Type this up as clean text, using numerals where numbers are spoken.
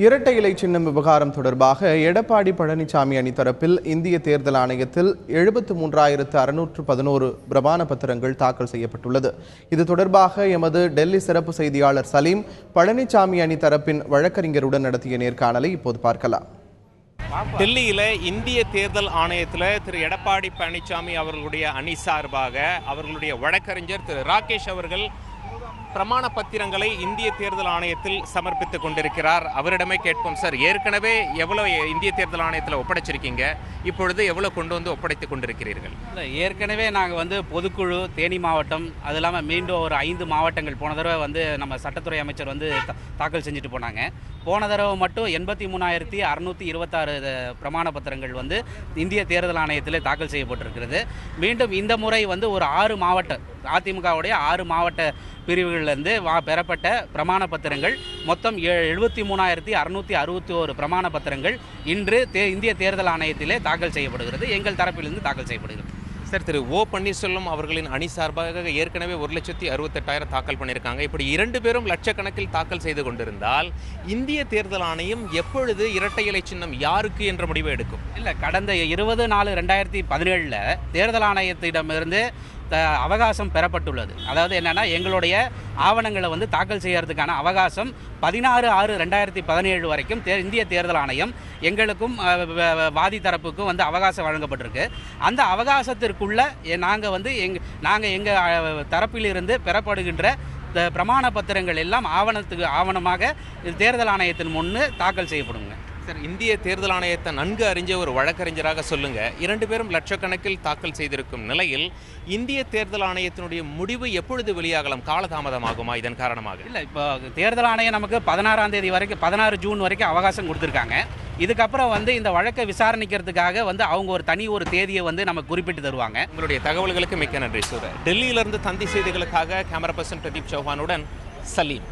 இரட்டை இலை சின்னம் விவகாரம் தொடர்பாக எடப்பாடி பழனிசாமி அணி தரப்பில் இந்திய தேர்தல் ஆணையத்தில் 73,611 பிரமாண பத்திரங்கள் தாக்கல் செய்யப்பட்டுள்ளது. இது தொடர்பாக எமது டெல்லி சிறப்பு செய்தியாளர் சலீம் பழனிசாமி அணி தரப்பின் வழக்கறிஞருடன் நடத்திய நேர்காணலை இப்போது பார்க்கலாம். டெல்லியில் இந்திய தேர்தல் ஆணையத்தில் திரு எடப்பாடி பழனிசாமி அவர்களுடைய அணி சார்பாக அவர்களுடைய வழக்கறிஞர் திரு ராகேஷ் அவர்கள் பிரமாண பத்திரங்களை இந்திய தேர்தல் ஆணையத்தில் சமர்ப்பித்துக் கொண்டிருக்கிறார். அவரிடமே கேட்போம். சார், ஏற்கனவே எவ்வளவு இந்திய தேர்தல் ஆணையத்தில் ஒப்படைச்சிருக்கீங்க, இப்பொழுது எவ்வளவு கொண்டு வந்து ஒப்படைத்துக் கொண்டிருக்கிறீர்கள்? ஏற்கனவே நாங்கள் பொதுக்குழு தேனி மாவட்டம், அது இல்லாமல் மீண்டும் ஒரு 5 மாவட்டங்கள் போன தடவை நம்ம சட்டத்துறை அமைச்சர் தாக்கல் செஞ்சுட்டு போனாங்க. போன தடவை மட்டும் 83,626 பிரமாண பத்திரங்கள் இந்திய தேர்தல் ஆணையத்தில் தாக்கல் செய்யப்பட்டிருக்கிறது. மீண்டும் இந்த முறை ஒரு 6 மாவட்ட அதிமுகவுடைய 6 மாவட்ட பிரிவுகளிலிருந்து பெறப்பட்ட பிரமாண பத்திரங்கள் மொத்தம் 73,661 பிரமாண பத்திரங்கள் இன்று இந்திய தேர்தல் ஆணையத்திலே தாக்கல் செய்யப்படுகிறது. எங்கள் தரப்பிலிருந்து தாக்கல் செய்யப்படுகிறது. சார், திரு ஓ பன்னீர்செல்வம் அவர்களின் அணி சார்பாக ஏற்கனவே 1,68,000 தாக்கல் பண்ணியிருக்காங்க. இப்படி 2 பேரும் லட்சக்கணக்கில் தாக்கல் செய்து கொண்டிருந்தால் இந்திய தேர்தல் ஆணையம் எப்பொழுது இரட்டை இலை சின்னம் யாருக்கு என்ற முடிவை எடுக்கும்? இல்லை, கடந்த 20/4/2017 தேர்தல் ஆணையத்திடமிருந்து அவகாசம் பெறப்பட்டுள்ளது. அதாவது என்னன்னா, எங்களுடைய ஆவணங்களை தாக்கல் செய்யறதுக்கான அவகாசம் 16/6/2017 வரைக்கும் இந்திய தேர்தல் ஆணையம் எங்களுக்கும் வாதி தரப்புக்கும் அவகாசம் வழங்கப்பட்டிருக்கு. அந்த அவகாசத்திற்குள்ள நாங்கள் எங்கள் தரப்பிலிருந்து பெறப்படுகின்ற பிரமாண பத்திரங்கள் எல்லாம் ஆவணமாக தேர்தல் ஆணையத்தின் முன்னு தாக்கல் செய்யப்படுங்க. சார், இந்திய தேர்தல் ஆணையத்தை நன்கு அறிஞ்ச ஒரு வழக்கறிஞராக சொல்லுங்க, 2 பேரும் லட்சக்கணக்கில் தாக்கல் செய்திருக்கும் நிலையில் இந்திய தேர்தல் ஆணையத்தினுடைய முடிவு எப்பொழுது வெளியாகலாம்? காலதாமதமாகுமா இதன் காரணமாக? இல்லை, இப்போ தேர்தல் ஆணையம் நமக்கு 16ஆம் தேதி வரைக்கும் 16 ஜூன் வரைக்கும் அவகாசம் கொடுத்துருக்காங்க. இதுக்கப்புறம் இந்த வழக்கை விசாரணைக்கிறதுக்காக அவங்க ஒரு தேதியை நம்ம குறிப்பிட்டு தருவாங்க. உங்களுடைய தகவல்களுக்கு மிக்க நன்றி சார். டெல்லியிலிருந்து தந்தி செய்திகளுக்காக கேமரா பர்சன் பிரதீப் சௌஹானுடன் சலீம்.